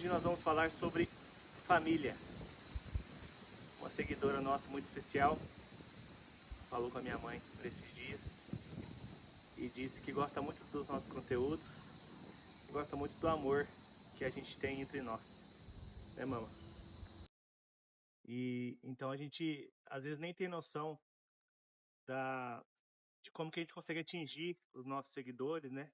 Hoje nós vamos falar sobre família. Uma seguidora nossa muito especial falou com a minha mãe por esses dias e disse que gosta muito dos nossos conteúdos e gosta muito do amor que a gente tem entre nós, né, mama? E então a gente às vezes nem tem noção de como que a gente consegue atingir os nossos seguidores, né?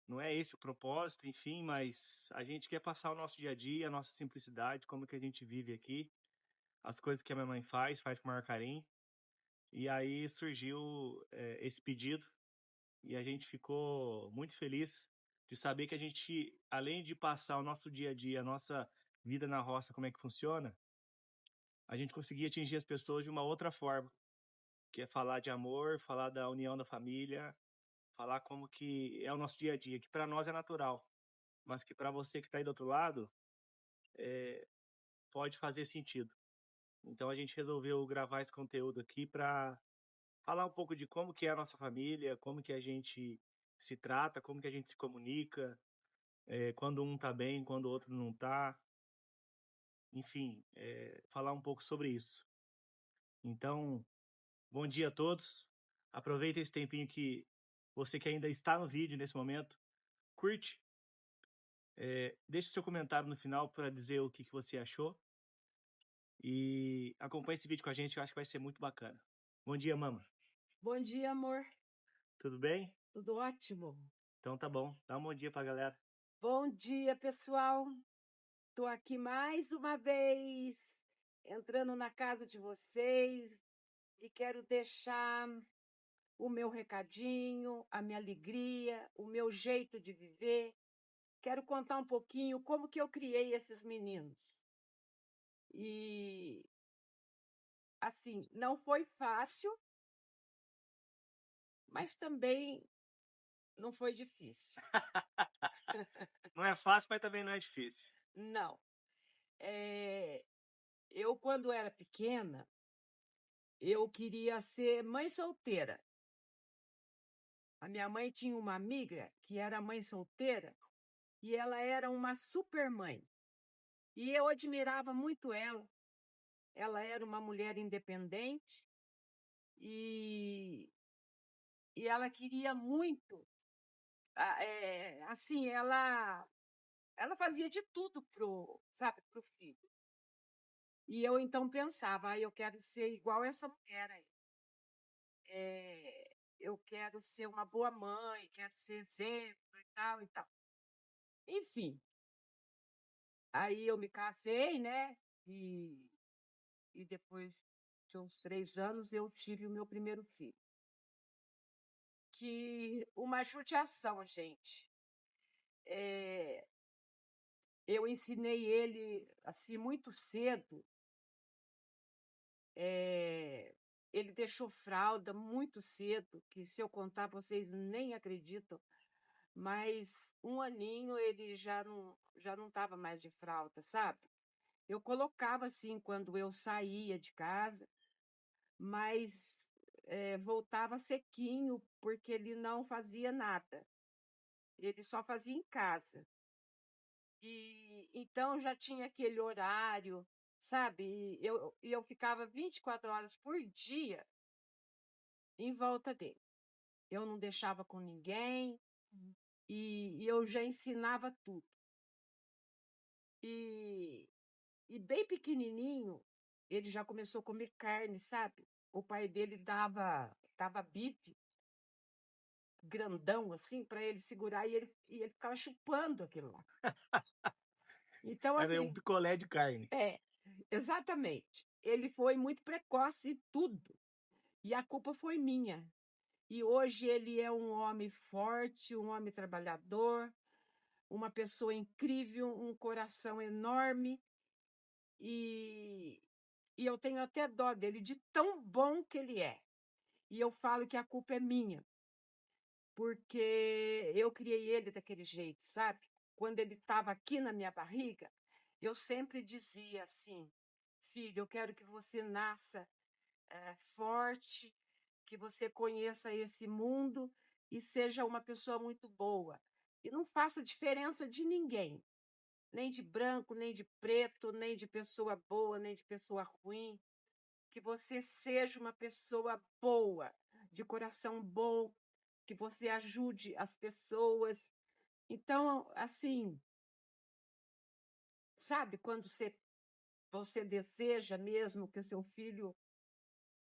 Não é esse o propósito, enfim, mas a gente quer passar o nosso dia a dia, a nossa simplicidade, como que a gente vive aqui, as coisas que a minha mãe faz com o maior carinho. E aí surgiu esse pedido e a gente ficou muito feliz de saber que a gente, além de passar o nosso dia a dia, a nossa vida na roça, como é que funciona, a gente conseguia atingir as pessoas de uma outra forma, que é falar de amor, falar da união da família, falar como que é o nosso dia a dia, que para nós é natural, mas que para você que está aí do outro lado, pode fazer sentido. Então a gente resolveu gravar esse conteúdo aqui para falar um pouco de como que é a nossa família, como que a gente se trata, como que a gente se comunica, quando um tá bem, quando o outro não tá, enfim, falar um pouco sobre isso. Então, bom dia a todos. Aproveita esse tempinho que você que ainda está no vídeo nesse momento, curte, deixe o seu comentário no final para dizer o que você achou e acompanhe esse vídeo com a gente, eu acho que vai ser muito bacana. Bom dia, mama. Bom dia, amor. Tudo bem? Tudo ótimo. Então tá bom. Dá um bom dia pra galera. Bom dia, pessoal. Tô aqui mais uma vez, entrando na casa de vocês e quero deixar o meu recadinho, a minha alegria, o meu jeito de viver. Quero contar um pouquinho como que eu criei esses meninos. E, assim, não foi fácil, mas também não foi difícil. Não é fácil, mas também não é difícil. Não. Eu, quando era pequena, eu queria ser mãe solteira. A minha mãe tinha uma amiga que era mãe solteira e ela era uma super mãe. E eu admirava muito ela. Ela era uma mulher independente e, e ela queria muito. Assim, ela fazia de tudo pro filho. E eu então pensava, eu quero ser igual essa mulher aí. Eu quero ser uma boa mãe, quero ser exemplo e tal e tal. Enfim, aí eu me casei, né? E depois de uns 3 anos eu tive o meu primeiro filho. Que uma judiação, gente. Eu ensinei ele assim muito cedo. Ele deixou fralda muito cedo, que se eu contar vocês nem acreditam. Mas 1 aninho ele já não estava mais de fralda, sabe? Eu colocava assim quando eu saía de casa, mas voltava sequinho, porque ele não fazia nada. Ele só fazia em casa. E então já tinha aquele horário, sabe? E eu ficava 24 horas por dia em volta dele. Eu não deixava com ninguém e eu já ensinava tudo. E bem pequenininho, ele já começou a comer carne, sabe? O pai dele dava bife grandão assim para ele segurar e ele ficava chupando aquilo lá. Então, Mas é um assim, picolé de carne. exatamente. Ele foi muito precoce em tudo. E a culpa foi minha. E hoje ele é um homem forte, um homem trabalhador, uma pessoa incrível, um coração enorme. E eu tenho até dó dele, de tão bom que ele é. E eu falo que a culpa é minha, porque eu criei ele daquele jeito, sabe? Quando ele estava aqui na minha barriga, eu sempre dizia assim: filho, eu quero que você nasça forte, que você conheça esse mundo e seja uma pessoa muito boa. E não faça diferença de ninguém. nem de branco, nem de preto, nem de pessoa boa, nem de pessoa ruim. Que você seja uma pessoa boa, de coração bom, que você ajude as pessoas. Então, assim, sabe, quando você deseja mesmo que o seu filho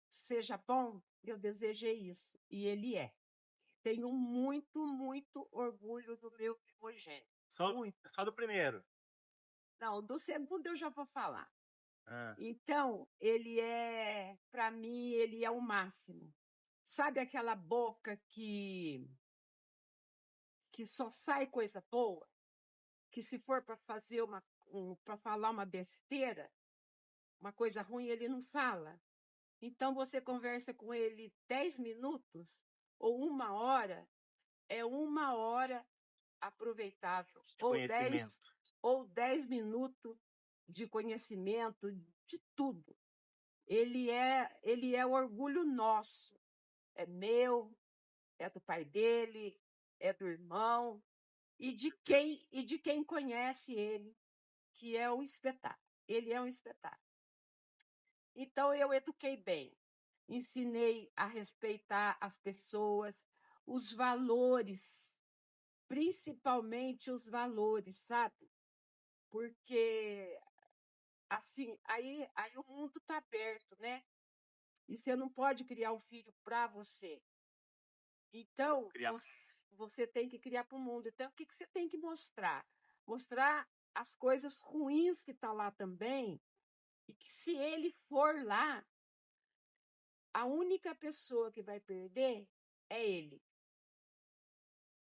seja bom, eu desejei isso, e ele é. Tenho muito, muito orgulho do meu primogênito. Só, Muito. só do primeiro. Não, do segundo eu já vou falar. Ah, Então, ele é, para mim, ele é o máximo. Sabe aquela boca que só sai coisa boa? Que se for para fazer para falar uma besteira, uma coisa ruim, ele não fala. Então, você conversa com ele 10 minutos ou 1 hora, é 1 hora aproveitável, de conhecimento. ou 10 minutos de conhecimento, de tudo. Ele é o orgulho nosso. É meu, é do pai dele, é do irmão, e de quem conhece ele, que é um espetáculo. Ele é um espetáculo. Então, eu eduquei bem. Ensinei a respeitar as pessoas, os valores, principalmente os valores, sabe? Porque, assim, aí o mundo está aberto, né? E você não pode criar um filho para você. Então, Criar. você tem que criar para o mundo. Então, o que você tem que mostrar? Mostrar as coisas ruins que estão lá também, e que se ele for lá, a única pessoa que vai perder é ele.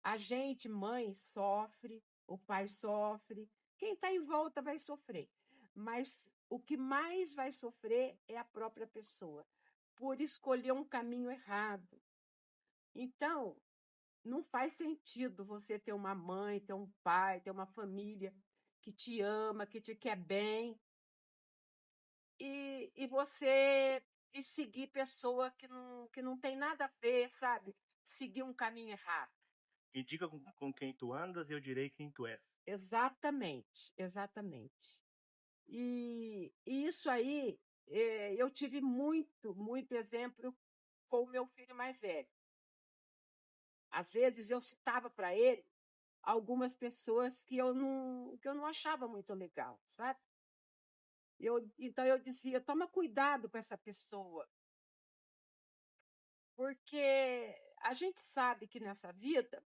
A gente, mãe, sofre, o pai sofre, quem está em volta vai sofrer. Mas o que mais vai sofrer é a própria pessoa, por escolher um caminho errado. Então, não faz sentido você ter uma mãe, ter um pai, ter uma família que te ama, que te quer bem, e você seguir pessoa que não tem nada a ver, sabe? Seguir um caminho errado. Indica com quem tu andas, eu direi quem tu és. Exatamente, exatamente. E isso aí, eu tive muito, muito exemplo com o meu filho mais velho. Às vezes eu citava para ele algumas pessoas que eu não achava muito legal, sabe? Então eu dizia, toma cuidado com essa pessoa, porque a gente sabe que nessa vida,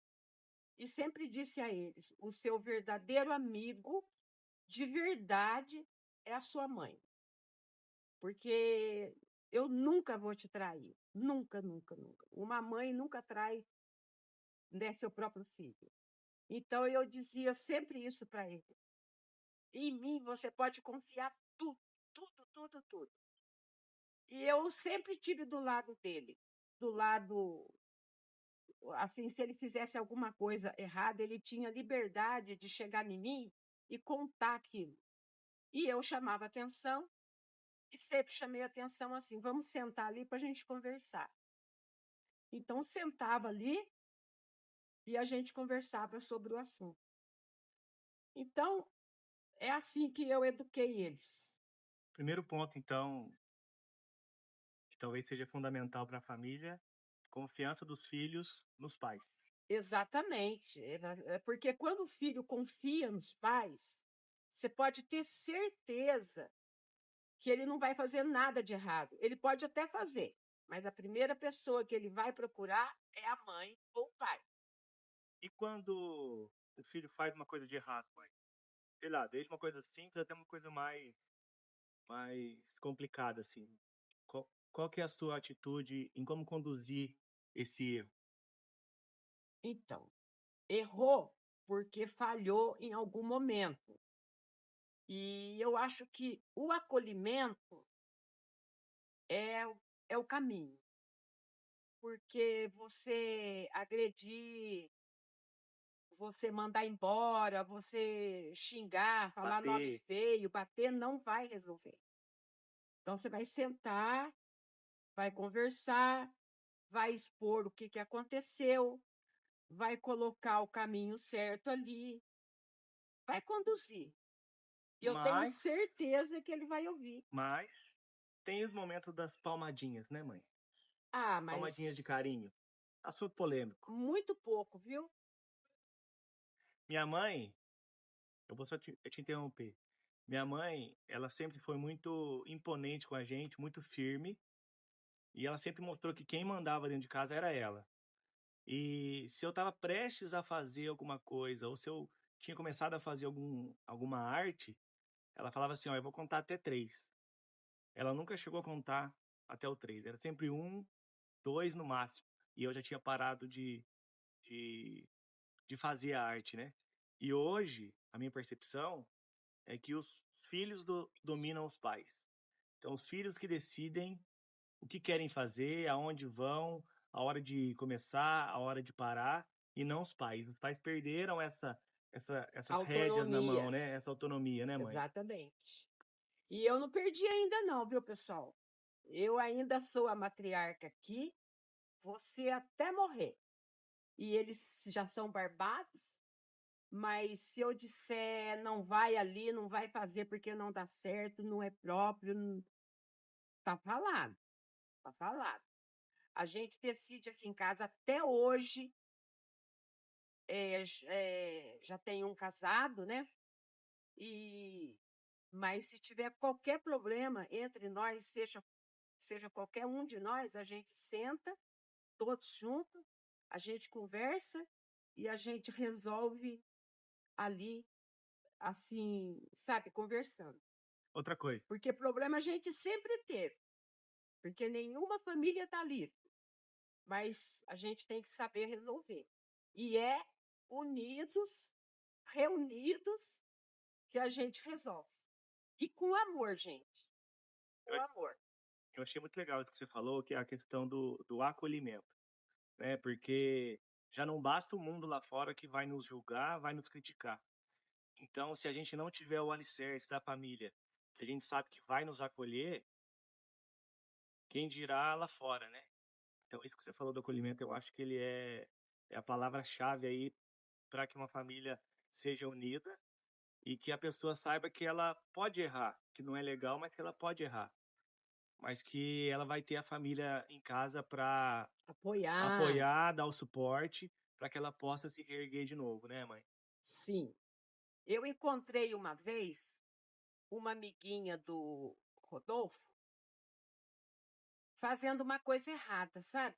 e sempre disse a eles, o seu verdadeiro amigo de verdade é a sua mãe. Porque eu nunca vou te trair. Nunca, nunca, nunca. Uma mãe nunca trai, né, seu próprio filho. Então eu dizia sempre isso para ele. Em mim você pode confiar tudo, tudo, tudo, tudo. E eu sempre tive do lado dele. Do lado, assim, se ele fizesse alguma coisa errada, ele tinha liberdade de chegar em mim e contar aquilo. E eu chamava atenção, e sempre chamei atenção assim, vamos sentar ali para a gente conversar. Então, sentava ali e a gente conversava sobre o assunto. Então, é assim que eu eduquei eles. Primeiro ponto, então, que talvez seja fundamental para a família, confiança dos filhos nos pais. Exatamente. Porque quando o filho confia nos pais, você pode ter certeza que ele não vai fazer nada de errado. Ele pode até fazer, mas a primeira pessoa que ele vai procurar é a mãe ou o pai. E quando o filho faz uma coisa de errado, pai? Sei lá, desde uma coisa simples até uma coisa mais complicada, assim. Qual que é a sua atitude em como conduzir esse erro? Então, errou porque falhou em algum momento. E eu acho que o acolhimento é o caminho, porque você agredir, você mandar embora, você xingar, falar nome Bater, feio, bater, não vai resolver. Então, você vai sentar, vai conversar, vai expor o que aconteceu, vai colocar o caminho certo ali, vai conduzir. E eu tenho Mas, certeza que ele vai ouvir. mas tem os momentos das palmadinhas, né, mãe? Ah, Palmadinhas de mas carinho. Assunto polêmico. muito pouco, viu? Minha mãe, eu vou só te interromper. Minha mãe, ela sempre foi muito imponente com a gente, muito firme, e ela sempre mostrou que quem mandava dentro de casa era ela. E se eu estava prestes a fazer alguma coisa, ou se eu tinha começado a fazer alguma arte, ela falava assim, ó, eu vou contar até 3. Ela nunca chegou a contar até o 3. Era sempre 1, 2 no máximo. E eu já tinha parado de, de fazer a arte, né? E hoje, a minha percepção é que os filhos dominam os pais. Então, os filhos que decidem o que querem fazer, aonde vão, a hora de começar, a hora de parar, e não os pais. Os pais perderam essas rédeas na mão, Autonomia. né? Essa autonomia, né, mãe? Exatamente. E eu não perdi ainda não, viu, pessoal? Eu ainda sou a matriarca aqui, você até morrer. E eles já são barbados, mas se eu disser não vai ali, não vai fazer porque não dá certo, não é próprio, tá falado, tá falado. A gente decide aqui em casa até hoje, já tem um casado, né? Mas se tiver qualquer problema entre nós, seja qualquer um de nós, a gente senta, todos juntos, a gente conversa e a gente resolve ali, assim, sabe, conversando. Outra coisa. Porque problema a gente sempre teve, porque nenhuma família está livre, mas a gente tem que saber resolver. E é unidos, reunidos, que a gente resolve. E com amor, gente. Com Eu, amor. eu achei muito legal o que você falou, que é a questão do acolhimento, né? Porque já não basta o mundo lá fora que vai nos julgar, vai nos criticar. Então, se a gente não tiver o alicerce da família, que a gente sabe que vai nos acolher, quem dirá lá fora, né? Então, isso que você falou do acolhimento, eu acho que ele é a palavra-chave aí para que uma família seja unida e que a pessoa saiba que ela pode errar, que não é legal, mas que ela pode errar. Mas que ela vai ter a família em casa para Apoiar. apoiar, dar o suporte, para que ela possa se reerguer de novo, né, mãe? Sim. Eu encontrei uma vez uma amiguinha do Rodolfo fazendo uma coisa errada, sabe?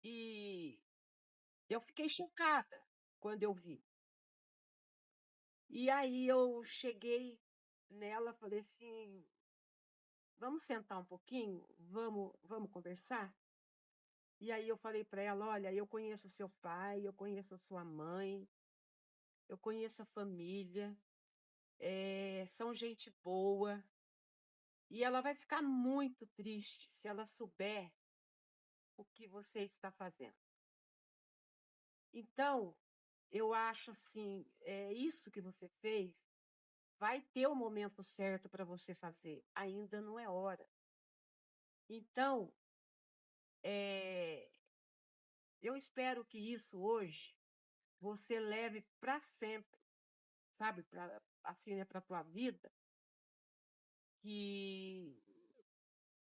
E eu fiquei chocada quando eu vi. E aí eu cheguei nela, falei assim, vamos sentar um pouquinho, vamos conversar? E aí eu falei para ela, olha, eu conheço seu pai, eu conheço a sua mãe, eu conheço a família, são gente boa, e ela vai ficar muito triste se ela souber o que você está fazendo. Então, eu acho assim, isso que você fez, vai ter o momento certo para você fazer, ainda não é hora. Então, eu espero que isso hoje você leve para sempre, sabe, assim, né, para a tua vida, que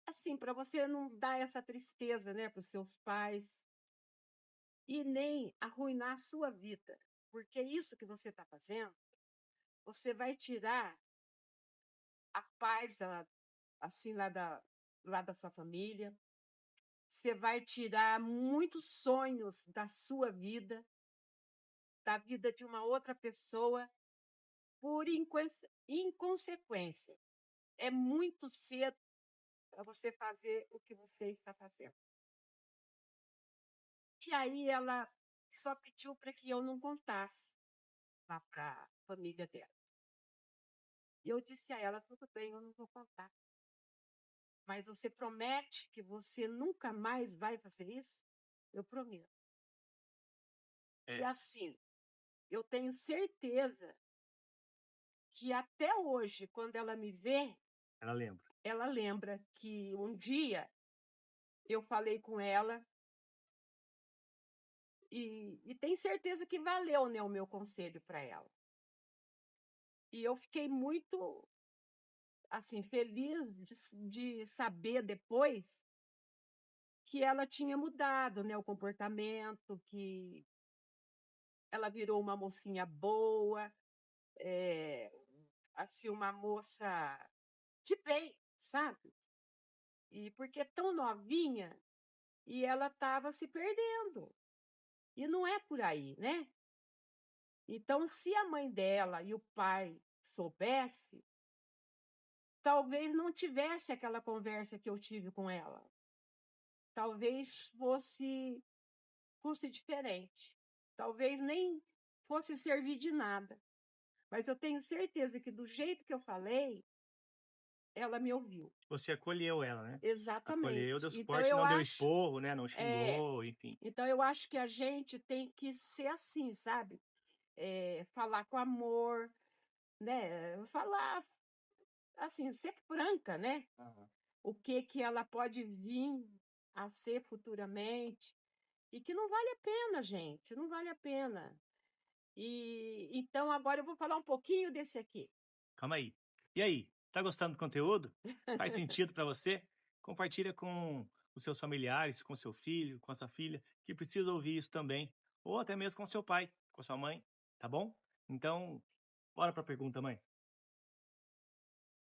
assim, para você não dar essa tristeza, né, para os seus pais e nem arruinar a sua vida, porque isso que você está fazendo, você vai tirar a paz assim lá da sua família, você vai tirar muitos sonhos da sua vida, da vida de uma outra pessoa, por inconsequência. É muito cedo para você fazer o que você está fazendo. E aí ela só pediu para que eu não contasse lá para a família dela. E eu disse a ela, tudo bem, eu não vou contar. Mas você promete que você nunca mais vai fazer isso? Eu prometo. E assim, eu tenho certeza que até hoje, quando ela me vê, ela lembra que um dia eu falei com ela e tem certeza que valeu, né, o meu conselho para ela. E eu fiquei muito, assim, feliz de saber depois que ela tinha mudado, né, o comportamento, que ela virou uma mocinha boa, eh, assim, uma moça de bem, sabe. E porque é tão novinha e ela estava se perdendo, e não é por aí, né. Então se a mãe dela e o pai soubesse, talvez não tivesse aquela conversa que eu tive com ela. Talvez fosse diferente. Talvez nem fosse servir de nada. Mas eu tenho certeza que do jeito que eu falei, ela me ouviu. Você acolheu ela, né? Acolheu, Exatamente. deu suporte, não deu esporro, né? Não É, xingou, enfim. então eu acho que a gente tem que ser assim, sabe? Falar com amor, né? Falar assim, ser franca, né? Aham. O que que ela pode vir a ser futuramente e que não vale a pena, gente, não vale a pena. E então agora eu vou falar um pouquinho desse aqui. Calma aí. E aí, tá gostando do conteúdo? Faz sentido para você? Compartilha com os seus familiares, com seu filho, com a sua filha, que precisa ouvir isso também, ou até mesmo com seu pai, com sua mãe, tá bom? Então, bora para a pergunta, mãe.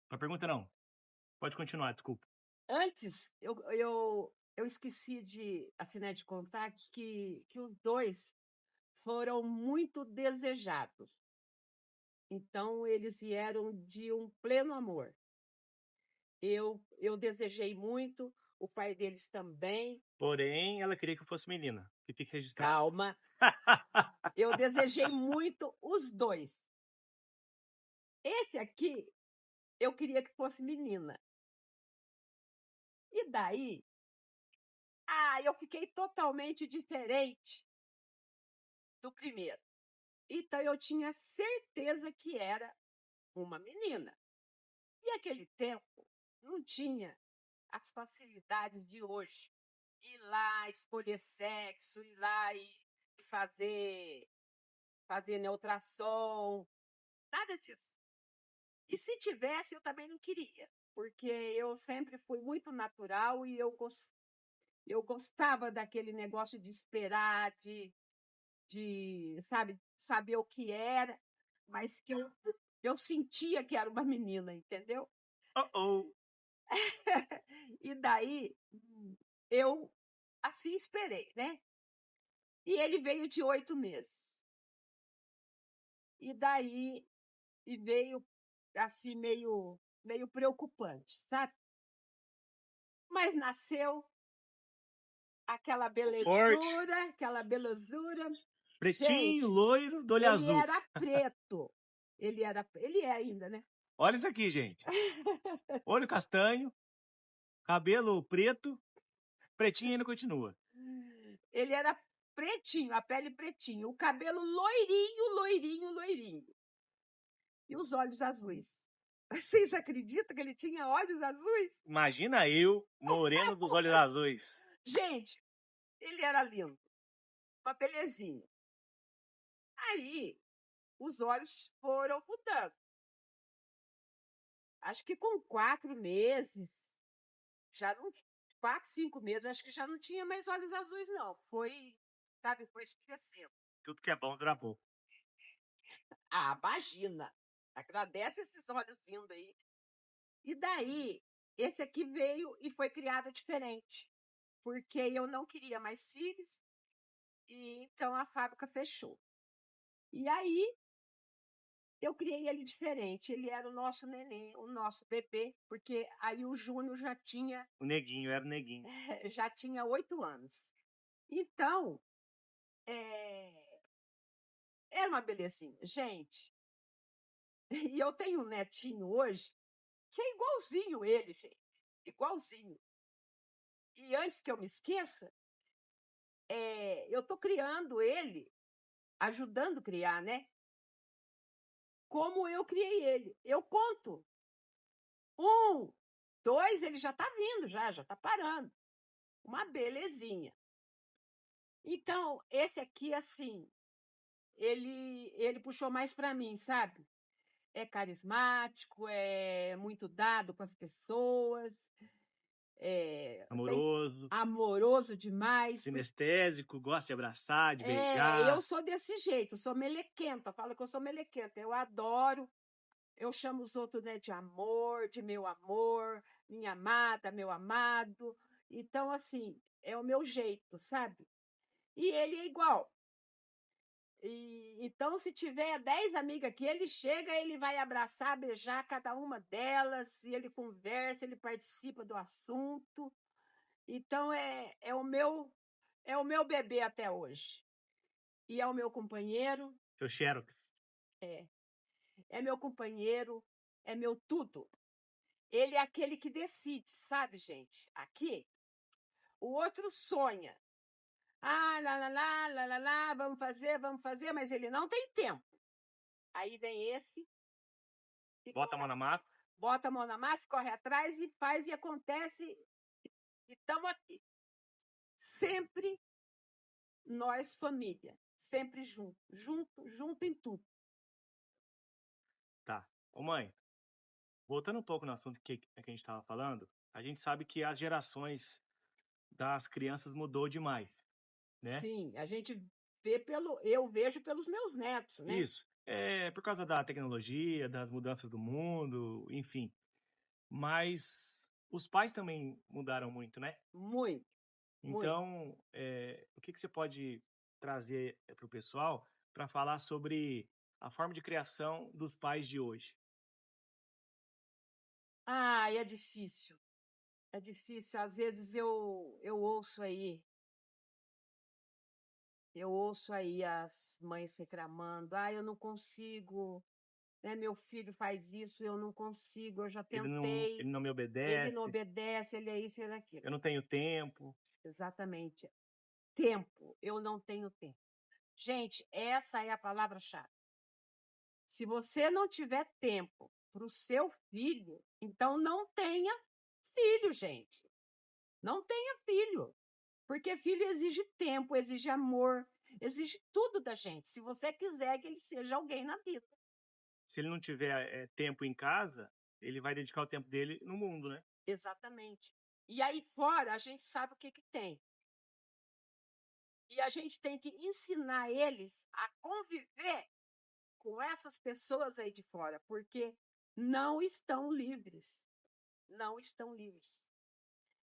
Para pergunta não. Pode continuar, desculpa. Antes, eu esqueci de, assim, né, de contar que os 2 foram muito desejados. Então eles vieram de um pleno amor. Eu desejei muito, o pai deles também. Porém, ela queria que eu fosse menina. Que fique registrado. Calma, eu desejei muito os 2. Esse aqui, eu queria que fosse menina. E daí, eu fiquei totalmente diferente do primeiro. Então eu tinha certeza que era uma menina. E aquele tempo não tinha as facilidades de hoje. Ir lá, escolher sexo, ir lá e fazer fazer ultrassom, nada disso. E se tivesse, eu também não queria, porque eu sempre fui muito natural e eu gostava daquele negócio de esperar, sabe, saber o que era, mas que eu sentia que era uma menina, entendeu? Oh, oh. E daí, eu assim esperei, né? E ele veio de 8 meses. E daí, veio assim meio preocupante, sabe? Mas nasceu aquela Forte, belezura, aquela belezura. pretinho, Gente, loiro, do olho ele azul. era preto. Ele é ainda, né? Olha isso aqui, gente. Olho castanho, cabelo preto, pretinho ainda continua. Ele era pretinho, a pele pretinho, o cabelo loirinho, loirinho, loirinho. E os olhos azuis. Vocês acreditam que ele tinha olhos azuis? Imagina eu, moreno dos olhos azuis. Gente, ele era lindo, uma belezinha. Aí, os olhos foram mudando. Acho que com 4 meses, já não 4, 5 meses, acho que já não tinha mais olhos azuis não, foi, sabe, foi esquecendo. Tudo que é bom dura pouco. Imagina, agradece esses olhos vindo aí. E daí, esse aqui veio e foi criado diferente, porque eu não queria mais filhos, e então a fábrica fechou. E aí, eu criei ele diferente, ele era o nosso neném, o nosso bebê, porque aí o Júnior já tinha O neguinho, era o neguinho. já tinha 8 anos. Então, eh, era uma belezinha. Gente, e eu tenho um netinho hoje que é igualzinho ele, gente, igualzinho. E antes que eu me esqueça, eu tô criando ele, ajudando a criar, né, como eu criei ele. Eu conto 1, 2, ele já tá vindo já tá parando. Uma belezinha. Então, esse aqui, assim, ele puxou mais para mim, sabe? é carismático, é muito dado com as pessoas, tem Amoroso, amoroso demais. sinestésico, gosta de abraçar, de Eu beijar. sou desse jeito, sou melequenta, falo que eu sou melequenta, eu adoro, eu chamo os outros, né, de amor, de meu amor, minha amada, meu amado. Então, assim, é o meu jeito, sabe? E ele é igual. Então, se tiver 10 amigas aqui, ele chega, ele vai abraçar, beijar cada uma delas, e ele conversa, ele participa do assunto. Então, é o meu bebê até hoje. E é o meu companheiro, Seu Xerox. é, é meu companheiro, é meu tudo. Ele é aquele que decide, sabe, gente? Aqui, o outro sonha. Ah, lá, vamos fazer, mas ele não tem tempo. Aí vem esse, que Bota a mão na massa. bota a mão na massa, corre atrás e faz e acontece. E estamos aqui. Sempre nós, família. Sempre junto, junto em tudo. Tá. Ô mãe, voltando um pouco no assunto que a gente estava falando, a gente sabe que as gerações das crianças mudou demais, né? Sim, a gente vê eu vejo pelos meus netos, né? Isso. É por causa da tecnologia, das mudanças do mundo, enfim. Mas os pais também mudaram muito, né? Muito, muito. Então, o que você pode trazer para o pessoal para falar sobre a forma de criação dos pais de hoje? Ah, é difícil. É difícil. Às vezes eu ouço aí as mães reclamando: "Ah, eu não consigo, né, meu filho faz isso, eu não consigo, eu já tentei, Ele não me ele não obedece, obedece, ele é isso, ele é aquilo". eu não tenho tempo. Exatamente. Tempo, eu não tenho tempo. Gente, essa é a palavra-chave. Se você não tiver tempo para o seu filho, então não tenha filho, gente. Não tenha filho. Porque filho exige tempo, exige amor, exige tudo da gente. Se você quiser que ele seja alguém na vida. Se ele não tiver tempo em casa, ele vai dedicar o tempo dele no mundo, né? Exatamente. E aí fora a gente sabe o que tem. E a gente tem que ensinar eles a conviver com essas pessoas aí de fora, porque não estão livres. Não estão livres.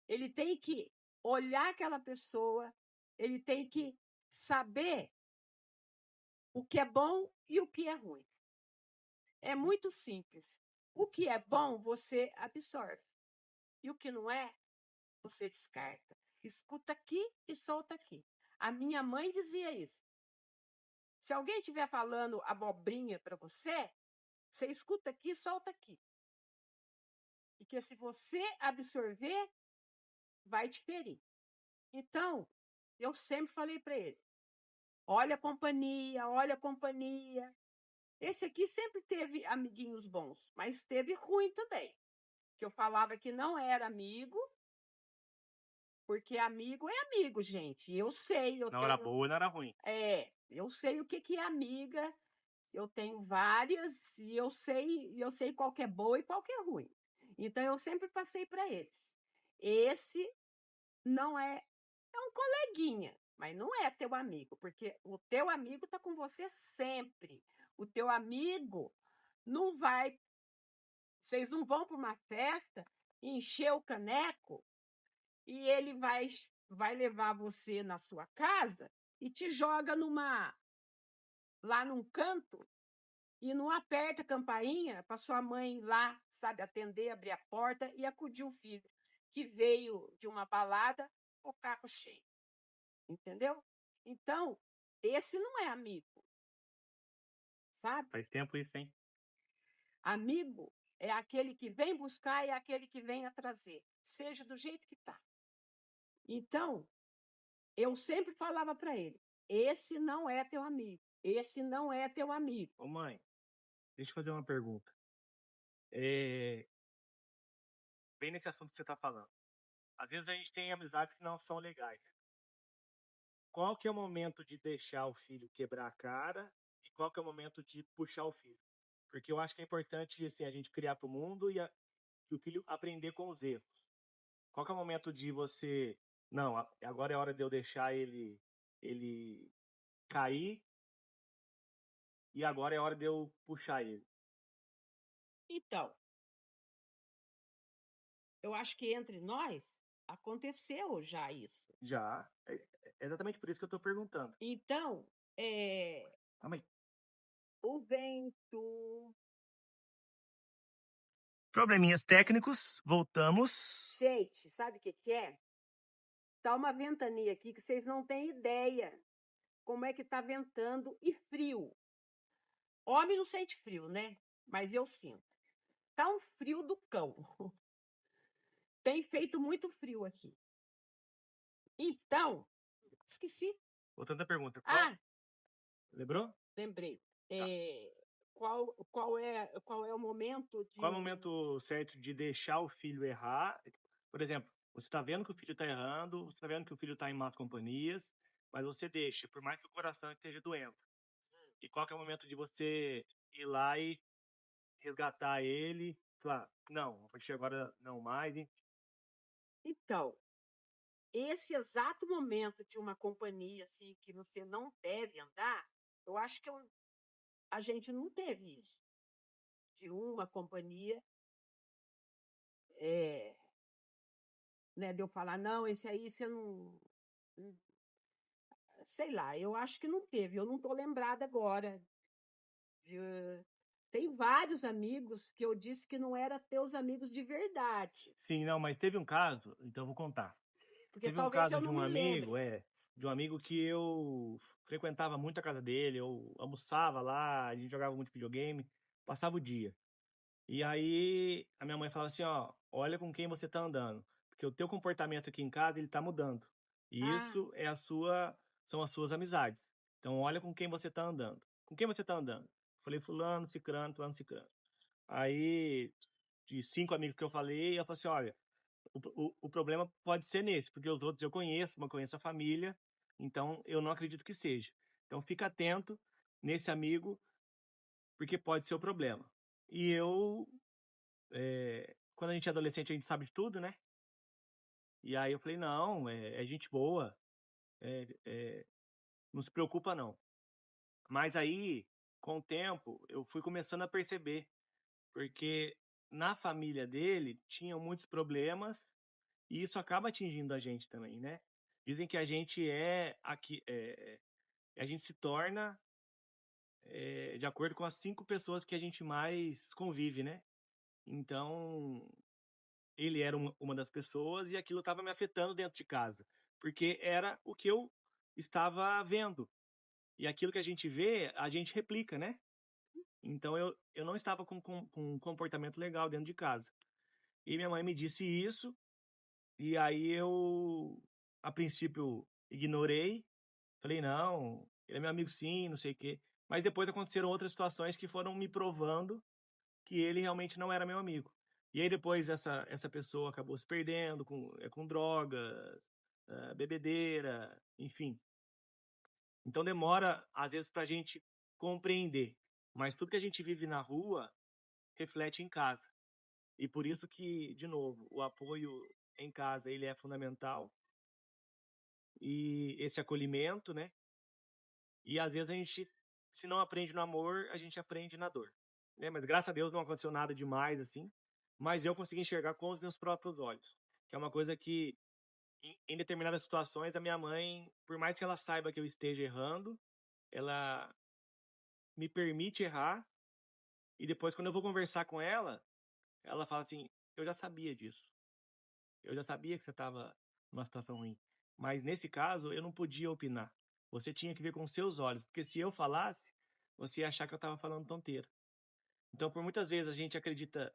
Ele tem que olhar aquela pessoa, ele tem que saber o que é bom e o que é ruim. É muito simples. O que é bom, você absorve. E o que não é, você descarta. Escuta aqui e solta aqui. A minha mãe dizia isso. Se alguém estiver falando abobrinha para você, você escuta aqui e solta aqui. Porque se você absorver, vai te ferir. Então, eu sempre falei para ele: olha a companhia, olha a companhia. Esse aqui sempre teve amiguinhos bons, mas teve ruim também. Que eu falava que não era amigo, porque amigo é amigo, gente. Eu sei, eu Não era tenho. boa, não era ruim. Eu sei o que é amiga. Eu tenho várias e eu sei qual que é boa e qual que é ruim. Então eu sempre passei para eles. Esse não é um coleguinha, mas não é teu amigo, porque o teu amigo está com você sempre. O teu amigo não vai, vocês não vão para uma festa, encher o caneco e ele vai levar você na sua casa e te joga lá num canto e não aperta a campainha para sua mãe lá, sabe, atender, abrir a porta e acudir o filho que veio de uma balada com o carro cheio. Entendeu? Então, esse não é amigo, sabe? Faz tempo isso, hein? Amigo é aquele que vem buscar e é aquele que vem a trazer, seja do jeito que tá. Então, eu sempre falava para ele: esse não é teu amigo, esse não é teu amigo. Ô mãe, deixa eu fazer uma pergunta. Bem nesse assunto que você está falando. Às vezes a gente tem amizades que não são legais. Qual que é o momento de deixar o filho quebrar a cara e qual que é o momento de puxar o filho? Porque eu acho que é importante, assim, a gente criar para o mundo e o filho aprender com os erros. Qual que é o momento de você... Não, agora é hora de eu deixar ele cair e agora é hora de eu puxar ele. Então, eu acho que entre nós aconteceu já isso. Já. É exatamente por isso que eu tô perguntando. Então, Calma aí. o vento. Probleminhas técnicos, voltamos. Gente, sabe o que que é? Tá uma ventania aqui que vocês não têm ideia como é que tá ventando e frio. Homem não sente frio, né? Mas eu sinto. Tá um frio do cão. Tem feito muito frio aqui. Então, esqueci. Voltando à pergunta. Ah, Lembrou? lembrei. Tá. Qual é o momento Qual é o de. momento certo de deixar o filho errar? Por exemplo, você está vendo que o filho está errando, você está vendo que o filho está em más companhias, mas você deixa, por mais que o coração esteja doendo. E qual que é o momento de você ir lá e resgatar ele? Falar, não, a partir de agora não mais, hein? Então, esse exato momento de uma companhia assim que você não deve andar, eu acho que a gente não teve isso. De uma companhia, né, de eu falar, não, esse aí você não- sei lá, eu acho que não teve, eu não estou lembrada agora. de- Tem vários amigos que eu disse que não eram teus amigos de verdade, Sim, não, mas teve um caso, então eu vou contar. porque Teve um talvez caso eu de não um me amigo, lembre. de um amigo que eu frequentava muito a casa dele, eu almoçava lá, a gente jogava muito videogame, passava o dia. E aí a minha mãe falava assim, ó, olha com quem você tá andando, porque o teu comportamento aqui em casa ele tá mudando. E Ah, isso são as suas amizades. Então olha com quem você tá andando. Com quem você tá andando? Falei fulano, cicrano, cicrano. Aí de 5 amigos que eu falei, eu falei assim, olha, o problema pode ser nesse, porque os outros eu conheço a família, então eu não acredito que seja. Então fica atento nesse amigo, porque pode ser o problema. E quando a gente é adolescente, a gente sabe de tudo, né? E aí eu falei, não, é gente boa, não se preocupa não. Mas aí, com o tempo, eu fui começando a perceber, porque na família dele tinham muitos problemas e isso acaba atingindo a gente também, né? Dizem que a gente a gente se torna de acordo com as 5 pessoas que a gente mais convive, né? Então, ele era uma das pessoas e aquilo estava me afetando dentro de casa, porque era o que eu estava vendo. E aquilo que a gente vê, a gente replica, né? Então, eu não estava com um comportamento legal dentro de casa. E minha mãe me disse isso, e aí eu, a princípio, ignorei. Falei, não, ele é meu amigo sim, não sei o quê. Mas depois aconteceram outras situações que foram me provando que ele realmente não era meu amigo. E aí depois essa pessoa acabou se perdendo com drogas, bebedeira, enfim. Então demora, às vezes, pra gente compreender. Mas tudo que a gente vive na rua reflete em casa. E por isso que, de novo, o apoio em casa ele é fundamental. E esse acolhimento, né? E às vezes a gente, se não aprende no amor, a gente aprende na dor. Né? Mas graças a Deus não aconteceu nada demais assim. Mas eu consegui enxergar com os meus próprios olhos. Que é uma coisa que, em determinadas situações, a minha mãe, por mais que ela saiba que eu esteja errando, ela me permite errar. E depois, quando eu vou conversar com ela fala assim: eu já sabia disso. Eu já sabia que você estava numa situação ruim. Mas nesse caso, eu não podia opinar. Você tinha que ver com seus olhos. Porque se eu falasse, você ia achar que eu estava falando tonteira. Então, por muitas vezes, a gente acredita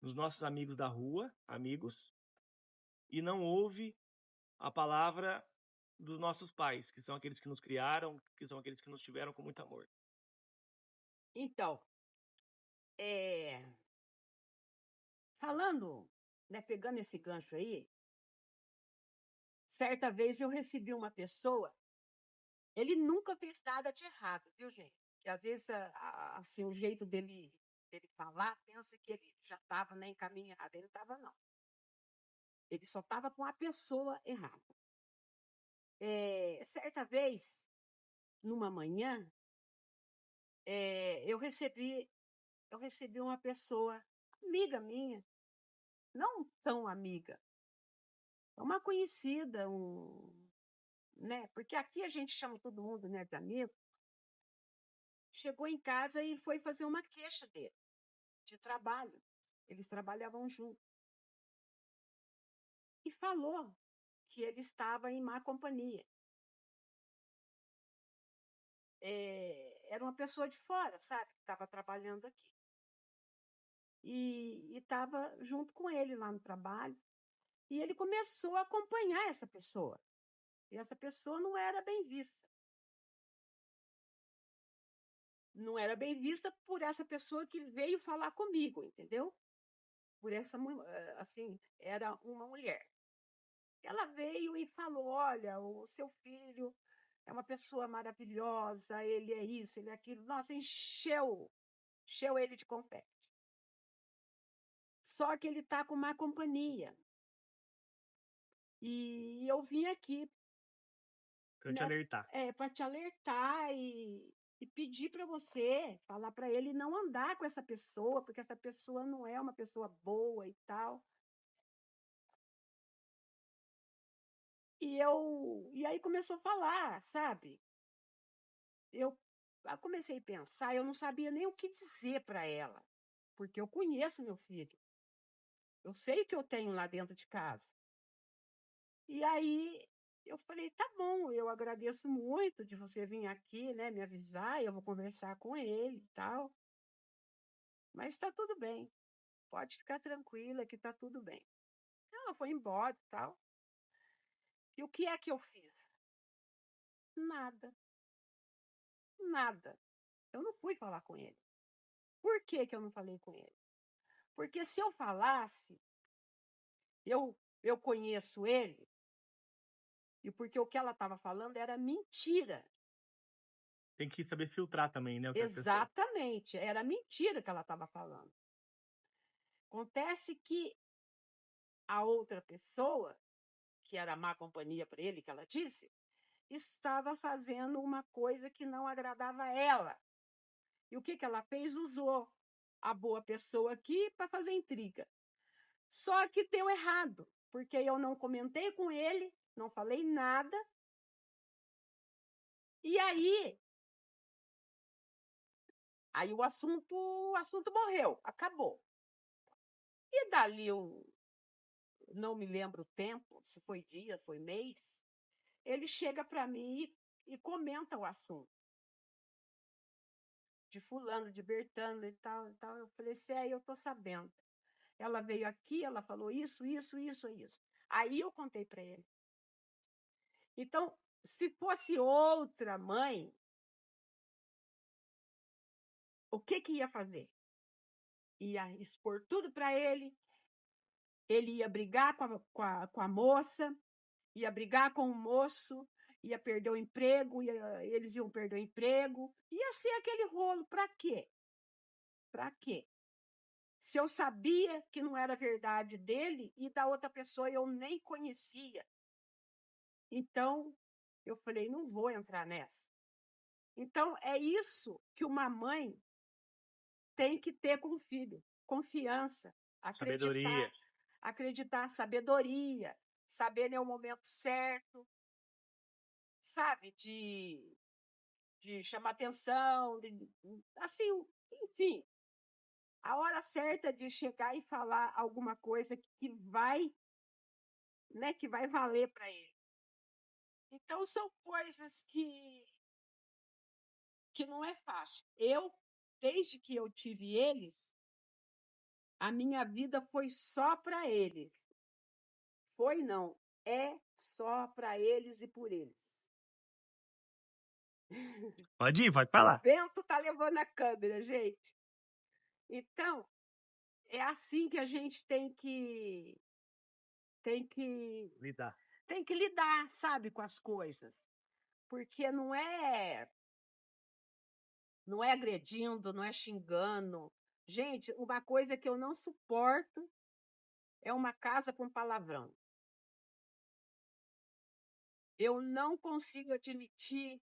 nos nossos amigos da rua, amigos, e não ouve a palavra dos nossos pais, que são aqueles que nos criaram, que são aqueles que nos tiveram com muito amor. então, é, falando, né, pegando esse gancho aí, certa vez eu recebi uma pessoa, ele nunca fez nada de errado, viu, gente? Que às vezes, assim, o jeito dele dele falar, pensa que ele já estava na encaminhada. Ele não estava, não. Ele só estava com a pessoa errada. Certa vez, numa manhã, eu recebi uma pessoa, amiga minha, não tão amiga, uma conhecida, né? Porque aqui a gente chama todo mundo, né, de amigo. Chegou em casa e foi fazer uma queixa dele, de trabalho. Eles trabalhavam juntos. E falou que ele estava em má companhia. Era uma pessoa de fora, sabe? Que estava trabalhando aqui. E estava junto com ele lá no trabalho. E ele começou a acompanhar essa pessoa. E essa pessoa não era bem vista. Não era bem vista por essa pessoa que veio falar comigo, entendeu? Por essa, assim, era uma mulher. Ela veio e falou: olha, o seu filho é uma pessoa maravilhosa, ele é isso, ele é aquilo. Nossa, encheu ele de confete. Só que ele está com má companhia. E eu vim aqui Pra te alertar. para te alertar e pedir para você, falar para ele não andar com essa pessoa, porque essa pessoa não é uma pessoa boa e tal. E aí começou a falar, sabe? Eu comecei a pensar, eu não sabia nem o que dizer para ela, porque eu conheço meu filho. Eu sei o que eu tenho lá dentro de casa. E aí eu falei, tá bom, eu agradeço muito de você vir aqui, né, me avisar, eu vou conversar com ele e tal. Mas está tudo bem, pode ficar tranquila que está tudo bem. Ela foi embora e tal. E o que é que eu fiz? Nada. Nada. Eu não fui falar com ele. Por que eu não falei com ele? Porque se eu falasse, eu conheço ele, e porque o que ela estava falando era mentira. Tem que saber filtrar também, né? Exatamente, era mentira que ela estava falando. Acontece que a outra pessoa, que era má companhia para ele, que ela disse, estava fazendo uma coisa que não agradava a ela. E o que ela fez? Usou a boa pessoa aqui para fazer intriga. Só que deu errado, porque eu não comentei com ele, não falei nada. E aí o assunto morreu, acabou. E dali não me lembro o tempo, se foi dia, foi mês, ele chega para mim e comenta o assunto. De fulano, de Bertano e tal, e tal. Eu falei, eu tô sabendo. Ela veio aqui, ela falou isso. Aí eu contei para ele. Então, se fosse outra mãe, o que ia fazer? Ia expor tudo para ele ia brigar com a moça, ia brigar com o moço, ia perder o emprego, eles iam perder o emprego, ia ser aquele rolo. Para quê? Para quê? Se eu sabia que não era verdade dele e da outra pessoa eu nem conhecia. Então, eu falei, não vou entrar nessa. Então, é isso que uma mãe tem que ter com o filho. Confiança, acreditar, sabedoria, saber no momento certo, sabe, de chamar atenção, assim, enfim, a hora certa de chegar e falar alguma coisa que vai, né, que vai valer para ele. Então, são coisas que não é fácil. Desde que eu tive eles, a minha vida foi só para eles. Foi não, é só para eles e por eles. Pode ir, pode falar. O vento tá levando a câmera, gente. Então, é assim que a gente tem que lidar. Tem que lidar, sabe, com as coisas. Porque não é agredindo, não é xingando, Gente, uma coisa que eu não suporto é uma casa com palavrão. Eu não consigo admitir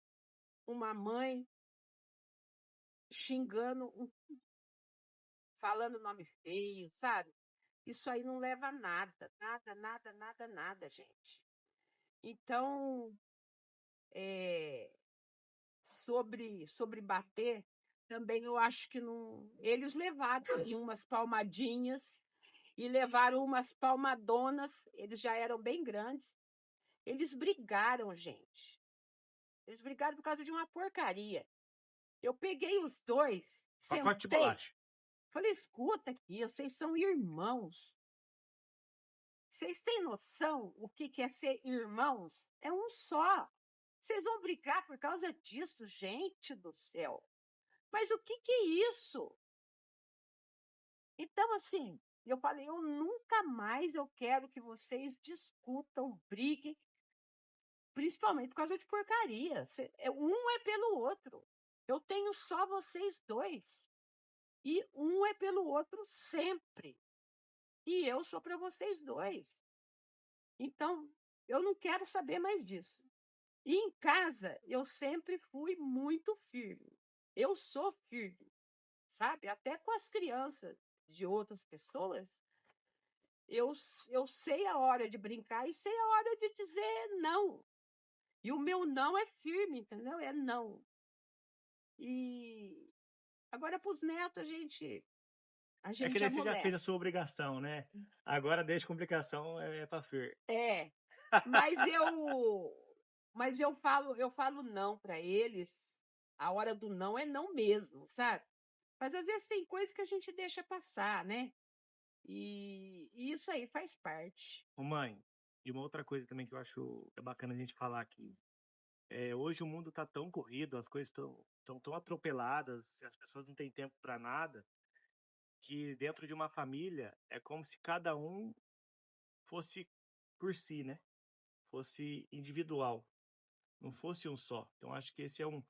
uma mãe xingando, falando nome feio, sabe? Isso aí não leva a nada, nada, nada, nada, nada, gente. Então, é, sobre bater, também eu acho que não. Eles levaram assim, umas palmadinhas e levaram umas palmadonas, eles já eram bem grandes. Eles brigaram, gente. Eles brigaram por causa de uma porcaria. Eu peguei os dois, Pacote de sentei, bolacha. falei: escuta aqui, vocês são irmãos. Vocês têm noção o que é ser irmãos? É um só. Vocês vão brigar por causa disso, gente do céu. Mas o que é isso? Então, assim, eu falei, eu nunca mais eu quero que vocês discutam, briguem, principalmente por causa de porcaria. Um é pelo outro. Eu tenho só vocês dois. E um é pelo outro sempre. E eu sou para vocês dois. Então, eu não quero saber mais disso. E em casa, eu sempre fui muito firme. Eu sou firme, sabe? Até com as crianças de outras pessoas, eu sei a hora de brincar e sei a hora de dizer não. E o meu não é firme, entendeu? É não. E agora para os netos, a É que gente daí você já fez a amolece. sua obrigação, né? Agora deixa complicação pra Fer. É, mas eu falo não para eles. A hora do não é não mesmo, sabe? Mas às vezes tem coisas que a gente deixa passar, né? E isso aí faz parte. Ô, mãe, e uma outra coisa também que eu acho bacana a gente falar aqui. Hoje o mundo tá tão corrido, as coisas estão tão atropeladas, as pessoas não têm tempo para nada, que dentro de uma família é como se cada um fosse por si, né? Fosse individual, não fosse um só. Então acho que esse é um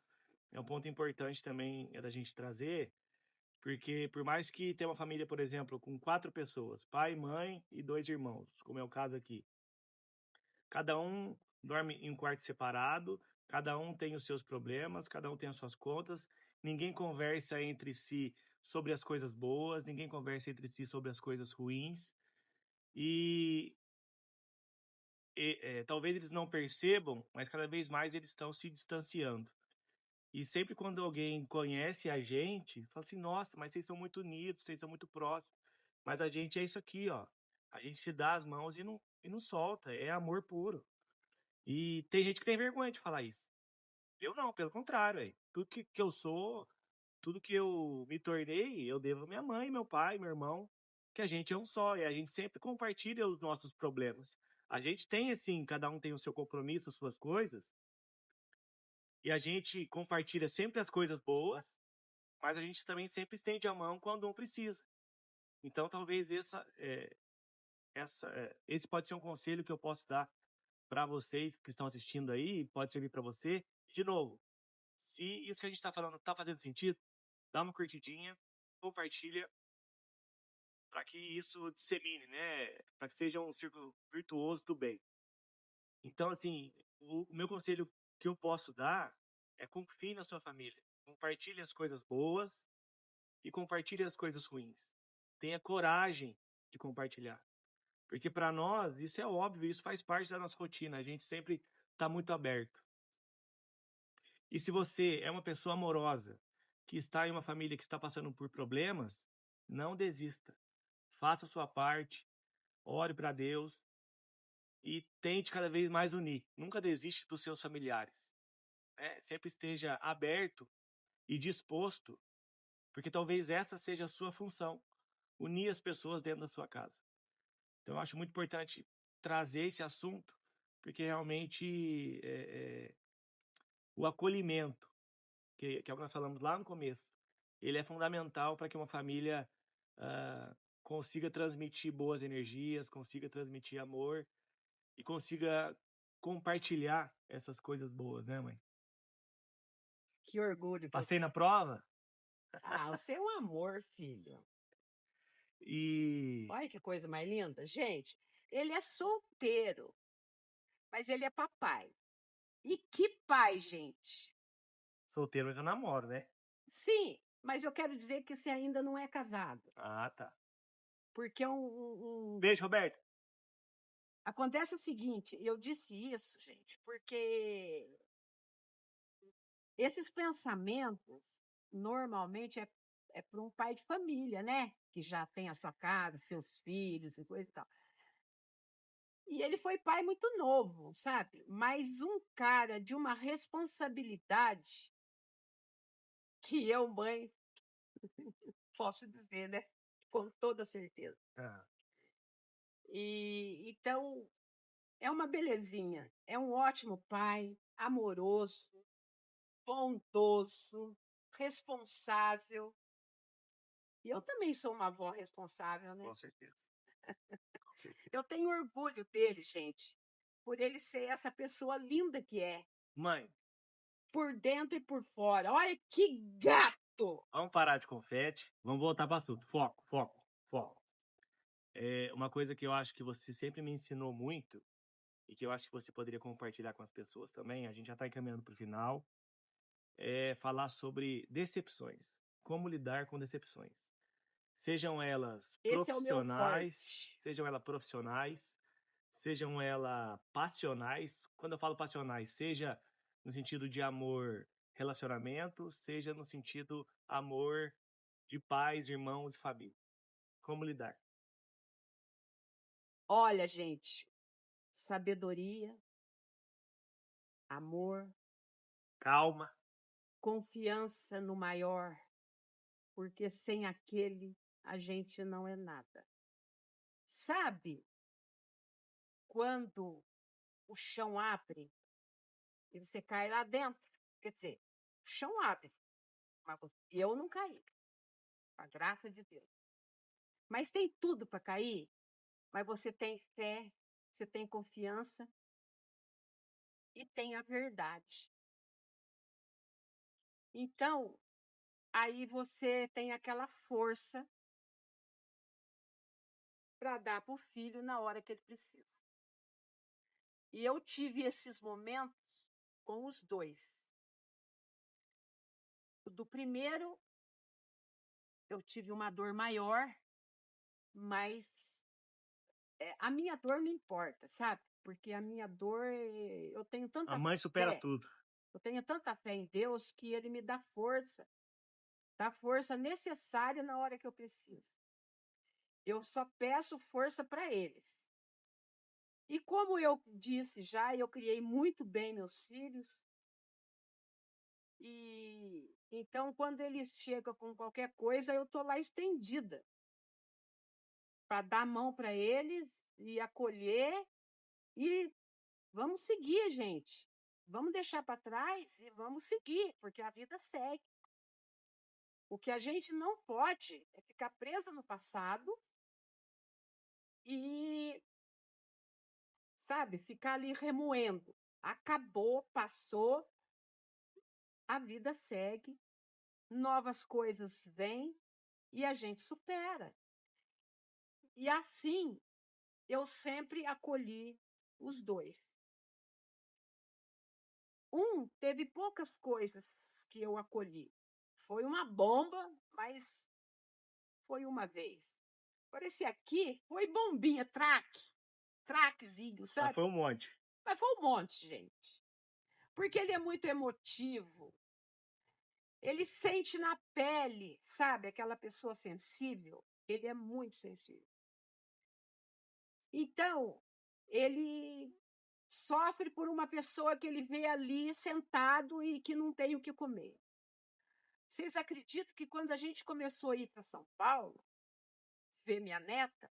ponto importante também da gente trazer, porque por mais que tenha uma família, por exemplo, com 4 pessoas, pai, mãe e 2 irmãos, como é o caso aqui, cada um dorme em um quarto separado, cada um tem os seus problemas, cada um tem as suas contas, ninguém conversa entre si sobre as coisas boas, ninguém conversa entre si sobre as coisas ruins, e, talvez eles não percebam, mas cada vez mais eles estão se distanciando. E sempre quando alguém conhece a gente, fala assim: nossa, mas vocês são muito unidos, vocês são muito próximos. Mas a gente é isso aqui, ó. A gente se dá as mãos e não solta. É amor puro. E tem gente que tem vergonha de falar isso. Eu não, pelo contrário, aí. Tudo que eu sou, tudo que eu me tornei, eu devo à minha mãe, meu pai, meu irmão, que a gente é um só, e a gente sempre compartilha os nossos problemas. A gente tem, assim, cada um tem o seu compromisso, as suas coisas, e a gente compartilha sempre as coisas boas, mas a gente também sempre estende a mão quando um precisa. Então, talvez esse pode ser um conselho que eu posso dar para vocês que estão assistindo aí, pode servir para você. De novo, se isso que a gente está falando está fazendo sentido, dá uma curtidinha, compartilha para que isso dissemine, né? Para que seja um círculo virtuoso do bem. Então, assim, o meu conselho que eu posso dar é confie na sua família. Compartilhe as coisas boas e compartilhe as coisas ruins. Tenha coragem de compartilhar. Porque para nós, isso é óbvio, isso faz parte da nossa rotina. A gente sempre está muito aberto. E se você é uma pessoa amorosa, que está em uma família que está passando por problemas, não desista. Faça a sua parte, ore para Deus e tente cada vez mais unir. Nunca desiste dos seus familiares. Sempre esteja aberto e disposto, porque talvez essa seja a sua função, unir as pessoas dentro da sua casa. Então eu acho muito importante trazer esse assunto, porque realmente o acolhimento, que é o que nós falamos lá no começo, ele é fundamental para que uma família consiga transmitir boas energias, consiga transmitir amor e consiga compartilhar essas coisas boas, né, mãe? Que orgulho que eu Passei na tenho. prova? Ah, você é um amor, filho. E Olha que coisa mais linda. Gente, ele é solteiro, mas ele é papai. E que pai, gente? solteiro eu já namoro, né? Sim, mas eu quero dizer que você ainda não é casado. Ah, tá. Porque Beijo, Roberto. acontece o seguinte, eu disse isso, gente, porque esses pensamentos normalmente é para um pai de família, né? Que já tem a sua casa, seus filhos e coisa e tal. E ele foi pai muito novo, sabe? Mas um cara de uma responsabilidade que eu, mãe, posso dizer, né? Com toda certeza. Ah, E então é uma belezinha. É um ótimo pai, amoroso, bondoso, responsável. E eu também sou uma avó responsável, né? com certeza. Com certeza. Eu tenho orgulho dele, gente, por ele ser essa pessoa linda que é, Mãe, por dentro e por fora. Olha que gato! vamos parar de confete. Vamos voltar para o assunto. Foco, foco, foco. É uma coisa que eu acho que você sempre me ensinou muito e que eu acho que você poderia compartilhar com as pessoas também, a gente já está encaminhando para o final, é falar sobre decepções. Como lidar com decepções. Sejam elas Esse é o meu profissionais, forte. sejam elas profissionais, sejam elas passionais. Quando eu falo passionais, seja no sentido de amor, relacionamento, seja no sentido amor de pais, irmãos e família. Como lidar? Olha, gente, sabedoria, amor, Calma. confiança no maior, porque sem aquele a gente não é nada. Sabe quando o chão abre e você cai lá dentro? Quer dizer, o chão abre, mas eu não caí, com a graça de Deus. Mas tem tudo para cair, mas você tem fé, você tem confiança e tem a verdade. Então, aí você tem aquela força para dar para o filho na hora que ele precisa. E eu tive esses momentos com os dois. Do primeiro, eu tive uma dor maior, mas a minha dor não importa, sabe? Porque a minha dor, eu tenho A tanta mãe supera fé, tudo. eu tenho tanta fé em Deus que Ele me dá força necessária na hora que eu preciso. Eu só peço força para eles. E como eu disse já, eu criei muito bem meus filhos. E então, quando eles chegam com qualquer coisa, eu tô lá estendida para dar a mão para eles e acolher e vamos seguir, gente. Vamos deixar para trás e vamos seguir, porque a vida segue. O que a gente não pode é ficar presa no passado e, sabe, ficar ali remoendo. Acabou, passou, a vida segue, novas coisas vêm e a gente supera. E assim, eu sempre acolhi os dois. Um teve poucas coisas que eu acolhi. Foi uma bomba, mas foi uma vez. Agora esse aqui foi bombinha, traquezinho, Mas sabe? foi um monte. Mas foi um monte, gente. Porque ele é muito emotivo. Ele sente na pele, sabe? Aquela pessoa sensível. Ele é muito sensível. Então, ele sofre por uma pessoa que ele vê ali sentado e que não tem o que comer. Vocês acreditam que quando a gente começou a ir para São Paulo, ver minha neta,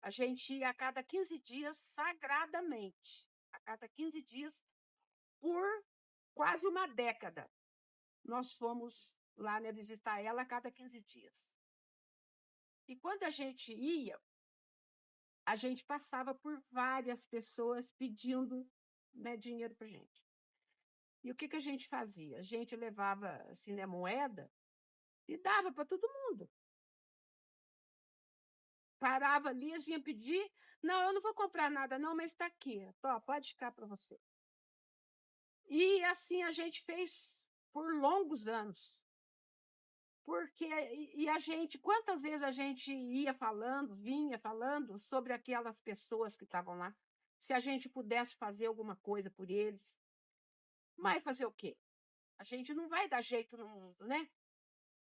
a gente ia a cada 15 dias sagradamente. A cada 15 dias, por quase uma década. Nós fomos lá, né, visitar ela a cada 15 dias. E quando a gente passava por várias pessoas pedindo, né, dinheiro para gente. E o que a gente fazia? A gente levava assim, né, moeda E dava para todo mundo. Parava ali, eles iam pedir: "Não, eu não vou comprar nada não, mas está aqui, pode ficar para você". E assim a gente fez por longos anos. Porque a gente quantas vezes a gente ia falando, vinha falando sobre aquelas pessoas que estavam lá, se a gente pudesse fazer alguma coisa por eles. Mas fazer o quê? A gente não vai dar jeito no mundo, né?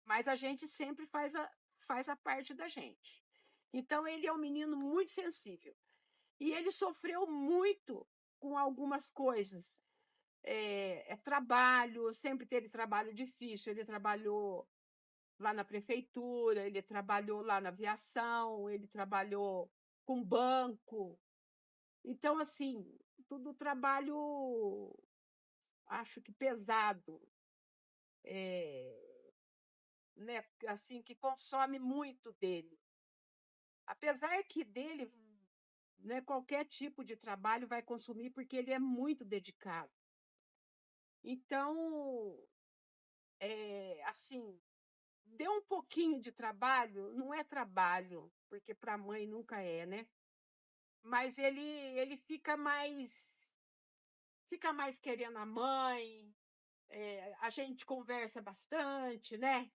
Mas a gente sempre faz a parte da gente. Então ele é um menino muito sensível. E ele sofreu muito com algumas coisas. Trabalho, sempre teve trabalho difícil. Ele trabalhou lá na prefeitura, ele trabalhou lá na aviação, ele trabalhou com banco. Então, assim, tudo trabalho, acho que pesado, né? Assim, que consome muito dele. Apesar que dele, né, qualquer tipo de trabalho vai consumir, porque ele é muito dedicado. Então, assim, deu um pouquinho de trabalho, não é trabalho, porque para a mãe nunca é, né? Mas ele fica mais querendo a mãe, a gente conversa bastante, né?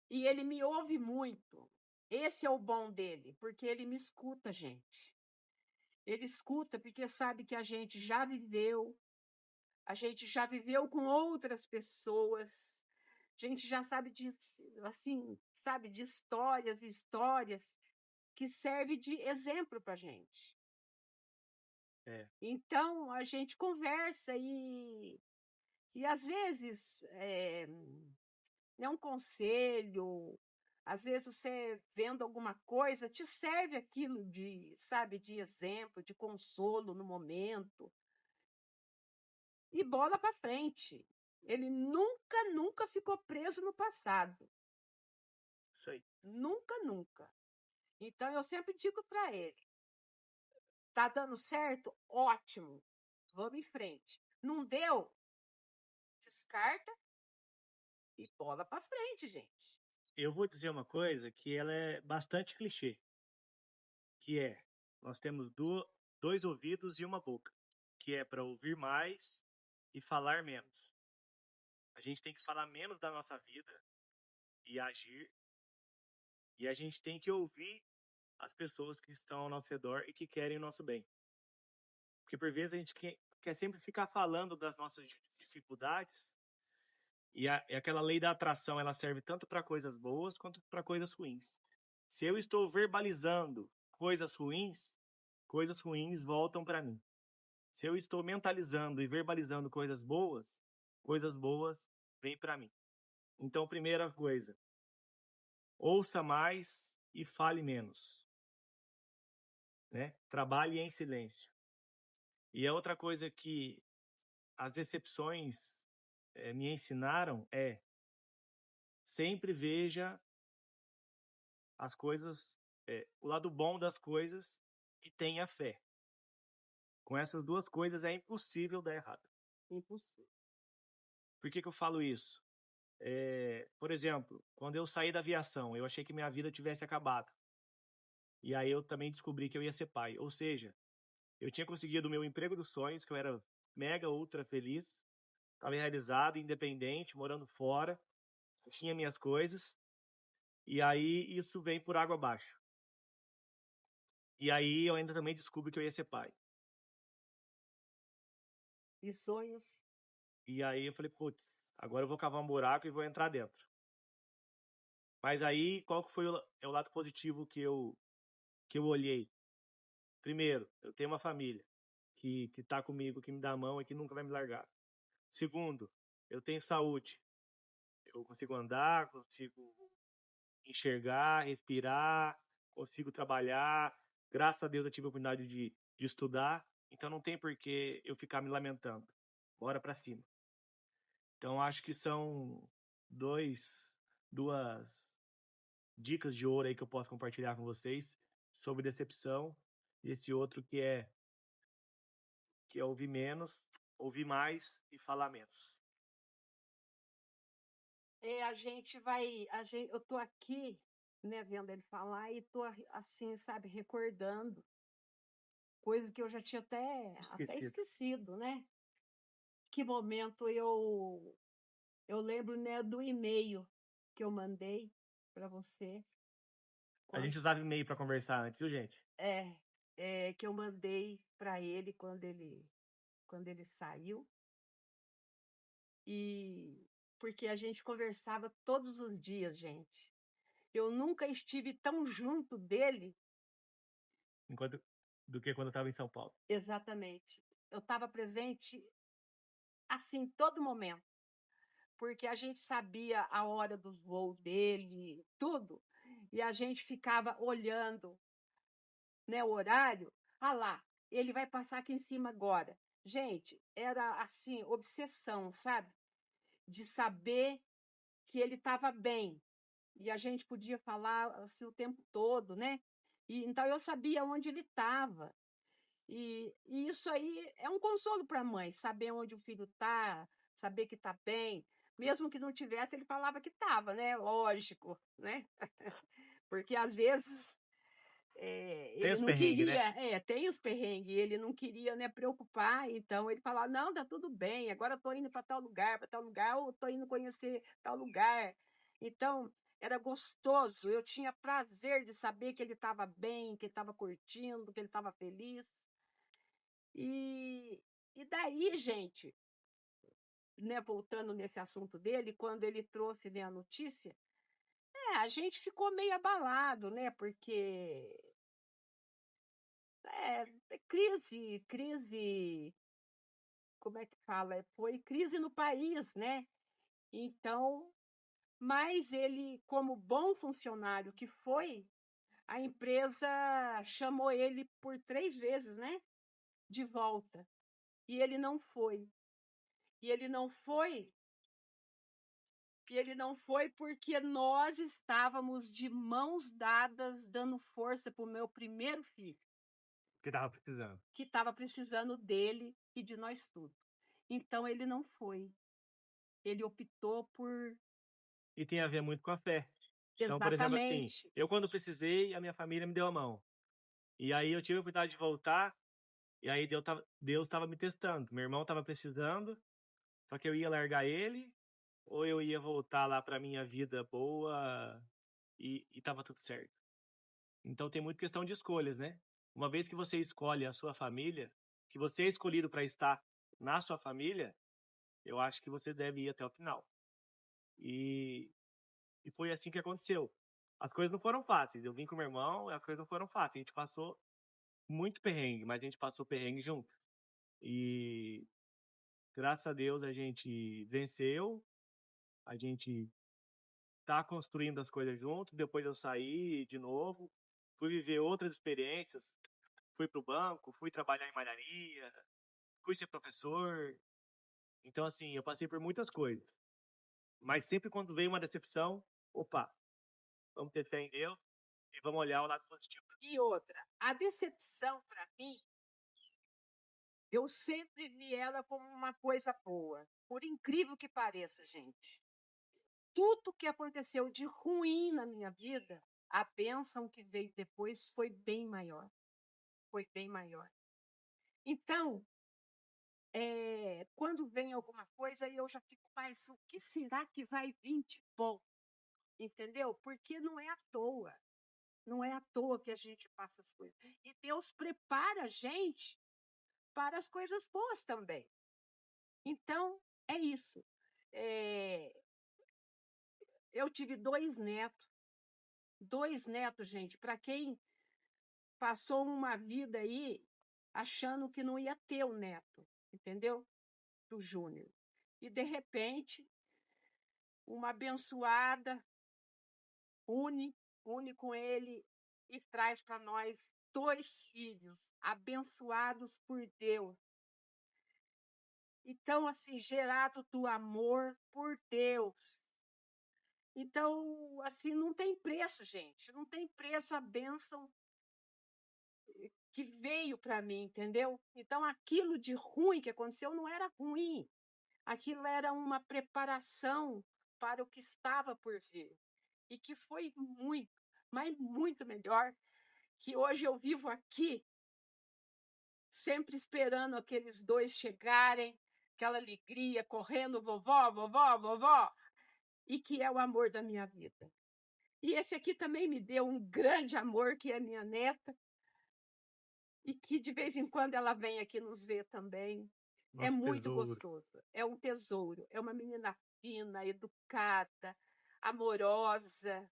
E ele me ouve muito. Esse é o bom dele, porque ele me escuta, gente. Ele escuta porque sabe que a gente já viveu com outras pessoas, a gente já sabe assim, sabe, de histórias e histórias que servem de exemplo para a gente. É. Então, a gente conversa e às vezes é um conselho, às vezes você vendo alguma coisa, te serve aquilo sabe, de exemplo, de consolo no momento. E bola para frente. Ele nunca, nunca ficou preso no passado. Isso aí. Nunca, nunca. Então, eu sempre digo para ele: tá dando certo? Ótimo. Vamos em frente. Não deu? Descarta e bola para frente, gente. Eu vou dizer uma coisa que ela é bastante clichê, que é, nós temos dois ouvidos e uma boca, que é para ouvir mais e falar menos. A gente tem que falar menos da nossa vida e agir, e a gente tem que ouvir as pessoas que estão ao nosso redor e que querem o nosso bem. Porque por vezes a gente quer sempre ficar falando das nossas dificuldades, e aquela lei da atração, ela serve tanto para coisas boas quanto para coisas ruins. Se eu estou verbalizando coisas ruins voltam para mim. Se eu estou mentalizando e verbalizando coisas boas vêm para mim. Então, primeira coisa, ouça mais e fale menos, né? Trabalhe em silêncio. E a outra coisa que as decepções me ensinaram é sempre veja as coisas, o lado bom das coisas e tenha fé. Com essas duas coisas é impossível dar errado. Impossível. Por que eu falo isso? Por exemplo, quando eu saí da aviação, eu achei que minha vida tivesse acabado. E aí eu também descobri que eu ia ser pai. Ou seja, eu tinha conseguido o meu emprego dos sonhos, que eu era mega, ultra feliz. Estava realizado, independente, morando fora. Tinha minhas coisas. E aí isso vem por água abaixo. E aí eu ainda também descubro que eu ia ser pai. E sonhos? E aí eu falei, putz, agora eu vou cavar um buraco e vou entrar dentro. Mas aí, qual que foi o lado positivo que eu olhei? Primeiro, eu tenho uma família que tá comigo, que me dá a mão e que nunca vai me largar. Segundo, eu tenho saúde. Eu consigo andar, consigo enxergar, respirar, consigo trabalhar. Graças a Deus eu tive a oportunidade de estudar, então não tem por que eu ficar me lamentando. Bora pra cima. Então acho que são duas dicas de ouro aí que eu posso compartilhar com vocês sobre decepção e esse outro que é ouvir menos, ouvir mais e falar menos. eu tô aqui, né, vendo ele falar e tô assim, sabe, recordando coisas que eu já tinha até Esquecido. esquecido, né? Que momento eu lembro, né, do e-mail que eu mandei para você, A quando gente usava e-mail pra conversar antes, viu, gente? que eu mandei para ele quando ele saiu, e porque a gente conversava todos os dias, gente. Eu nunca estive tão junto dele. Enquanto, do que quando eu tava em São Paulo. Exatamente. Eu estava presente, assim, todo momento, porque a gente sabia a hora do voo dele, tudo, e a gente ficava olhando, né, o horário. Ah lá, ele vai passar aqui em cima agora. Gente, era assim, obsessão, sabe? De saber que ele estava bem. E a gente podia falar assim, o tempo todo, né? Então eu sabia onde ele estava. E isso aí é um consolo para a mãe, saber onde o filho está, saber que está bem. Mesmo que não tivesse, ele falava que estava, né? Lógico, né? Porque às vezes Tem ele os não perrengues, né? queria, tem os perrengues, ele não queria, né, preocupar, então ele falava, não, tá tudo bem, agora eu tô indo para tal lugar, ou tô indo conhecer tal lugar. Então, era gostoso, eu tinha prazer de saber que ele estava bem, que ele estava curtindo, que ele estava feliz. E, e daí, gente, né, voltando nesse assunto dele, quando ele trouxe, né, a notícia, a gente ficou meio abalado, né, porque crise, como é que fala? Foi crise no país, né? Então, mas ele, como bom funcionário que foi, a empresa chamou ele por 3 vezes, né? De volta. E ele não foi. E ele não foi E ele não foi porque nós estávamos de mãos dadas dando força para o meu primeiro filho, Que tava precisando. que estava precisando dele e de nós tudo. Então ele não foi. Ele optou por. E tem a ver muito com a fé. Então, por exemplo, assim, Exatamente. eu quando precisei, a minha família me deu a mão. E aí eu tive a oportunidade de voltar, e aí Deus tava me testando. Meu irmão tava precisando, só que eu ia largar ele, ou eu ia voltar lá pra minha vida boa e tava tudo certo. Então tem muito questão de escolhas, né? Uma vez que você escolhe a sua família, que você é escolhido para estar na sua família, eu acho que você deve ir até o final. E, e foi assim que aconteceu. As coisas não foram fáceis. Eu vim com meu irmão e as coisas não foram fáceis. A gente passou muito perrengue, mas a gente passou perrengue junto. E graças a Deus a gente venceu, a gente tá construindo as coisas junto. Depois eu saí de novo, fui viver outras experiências, fui pro banco, fui trabalhar em malharia, fui ser professor. Então, assim, eu passei por muitas coisas. Mas sempre quando veio uma decepção, opa, vamos ter fé em Deus e vamos olhar o lado positivo. E outra, a decepção para mim, eu sempre vi ela como uma coisa boa. Por incrível que pareça, gente. Tudo que aconteceu de ruim na minha vida, a bênção que veio depois foi bem maior. Foi bem maior. Então, quando vem alguma coisa, eu já fico mais, o que será que vai vir de bom? Entendeu? Porque não é à toa. Não é à toa que a gente passa as coisas. E Deus prepara a gente para as coisas boas também. Então, é isso. É, eu tive 2 netos. 2 netos, gente, para quem passou uma vida aí achando que não ia ter o neto, entendeu? Do Júnior. E, de repente, uma abençoada une com ele e traz para nós 2 filhos abençoados por Deus. Então, assim, gerado do amor por Deus. Então, assim, não tem preço, gente. Não tem preço a bênção que veio para mim, entendeu? Então, aquilo de ruim que aconteceu não era ruim. Aquilo era uma preparação para o que estava por vir. E que foi muito, mas muito melhor, que hoje eu vivo aqui, sempre esperando aqueles 2 chegarem, aquela alegria, correndo, vovó, vovó, vovó, e que é o amor da minha vida. E esse aqui também me deu um grande amor, que é minha neta, e que de vez em quando ela vem aqui nos ver também. É Nosso muito tesouro. gostoso, é um tesouro, é uma menina fina, educada, amorosa,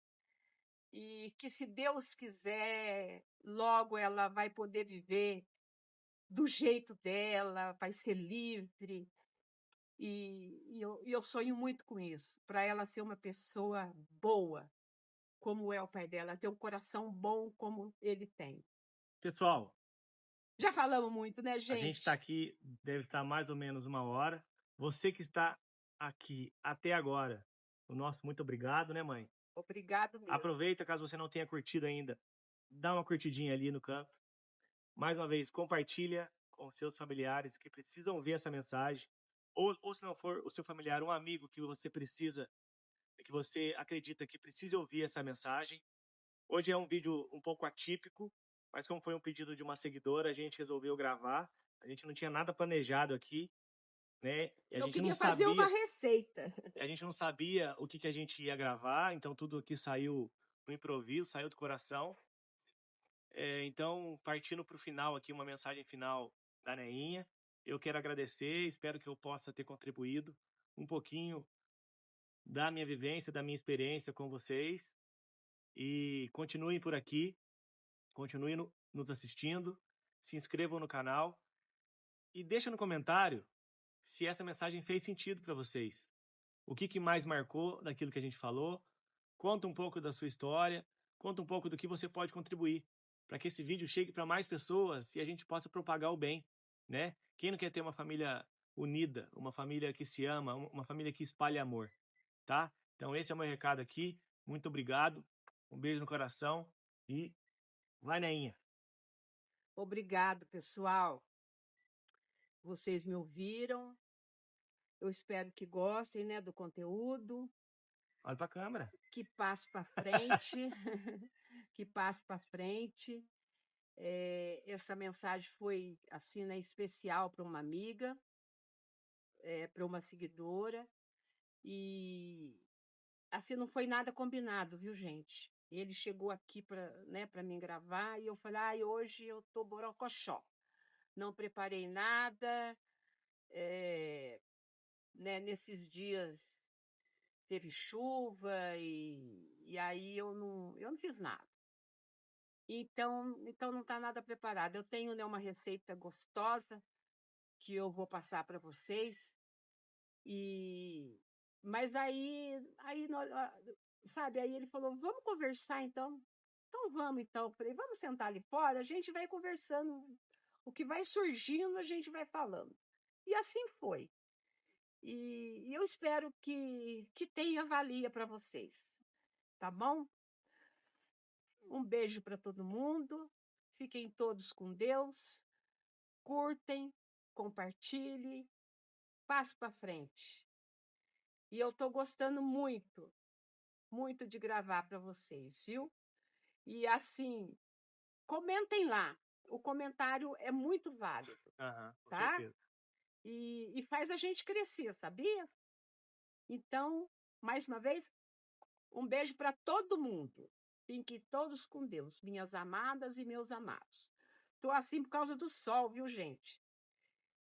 e que, se Deus quiser, logo ela vai poder viver do jeito dela, vai ser livre. E eu sonho muito com isso, para ela ser uma pessoa boa, como é o pai dela, ter um coração bom como ele tem. Pessoal, Já falamos muito, né, a gente está gente? aqui, deve estar mais ou menos 1 hora. Você que está aqui até agora, o nosso muito obrigado, né, mãe? Obrigado mesmo. Aproveita, caso você não tenha curtido ainda, dá uma curtidinha ali no canto. Mais uma vez, compartilha com seus familiares que precisam ver essa mensagem. Ou se não for o seu familiar, um amigo que você precisa, que você acredita que precisa ouvir essa mensagem. Hoje é um vídeo um pouco atípico, mas como foi um pedido de uma seguidora, a gente resolveu gravar. A gente não tinha nada planejado aqui, né? E a Eu gente não queria fazer uma sabia, receita. a gente não sabia o que a gente ia gravar, então tudo aqui saiu no improviso, saiu do coração. Então, partindo para o final aqui, uma mensagem final da Neinha. Eu quero agradecer, espero que eu possa ter contribuído um pouquinho da minha vivência, da minha experiência com vocês. E continuem por aqui, continuem nos assistindo, se inscrevam no canal e deixem no comentário se essa mensagem fez sentido para vocês. O que mais marcou daquilo que a gente falou? Conta um pouco da sua história, conta um pouco do que você pode contribuir para que esse vídeo chegue para mais pessoas e a gente possa propagar o bem, né? Quem não quer ter uma família unida, uma família que se ama, uma família que espalhe amor, tá? Então esse é o meu recado aqui. Muito obrigado. Um beijo no coração e vai, Neinha. Obrigado, pessoal. Vocês me ouviram. Eu espero que gostem, né, do conteúdo, Olha para a câmera. que passe para frente, que passe para frente. Essa mensagem foi, assim, né, especial para uma amiga, para uma seguidora, e assim, não foi nada combinado, viu, gente? Ele chegou aqui para, né, para mim gravar, e eu falei, ai, hoje eu tô borocochó. Não preparei nada, né, nesses dias teve chuva, e aí eu não fiz nada. Então não está nada preparado. Eu tenho, né, uma receita gostosa que eu vou passar para vocês, mas aí sabe, aí ele falou, vamos conversar então? Então vamos então. Eu falei, vamos sentar ali fora, a gente vai conversando, o que vai surgindo a gente vai falando. E assim foi. E eu espero que tenha valia para vocês, tá bom? Um beijo para todo mundo, fiquem todos com Deus, curtem, compartilhem, passe para frente. E eu estou gostando muito, muito de gravar para vocês, viu? E assim, comentem lá, o comentário é muito válido, Com tá? certeza. E faz a gente crescer, sabia? Então, mais uma vez, um beijo para todo mundo. Fiquem todos com Deus, minhas amadas e meus amados. Estou assim por causa do sol, viu, gente?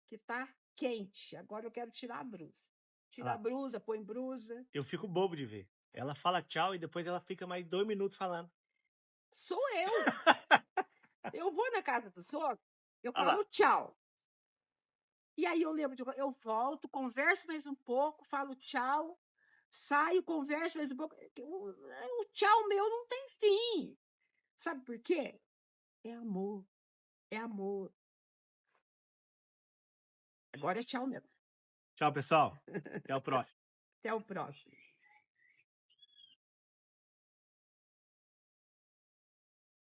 Que está quente. Agora eu quero tirar a blusa. Tira a blusa, põe blusa. Eu fico bobo de ver. Ela fala tchau e depois ela fica mais 2 minutos falando. Sou eu. Eu vou na casa do sogro, eu Olha lá. falo tchau. E aí eu lembro eu volto, converso mais um pouco, falo tchau, saio, converso mais um pouco. O tchau meu não tem fim. Sabe por quê? É amor. É amor. Agora é tchau mesmo. Tchau, pessoal. Até o próximo. Até o próximo.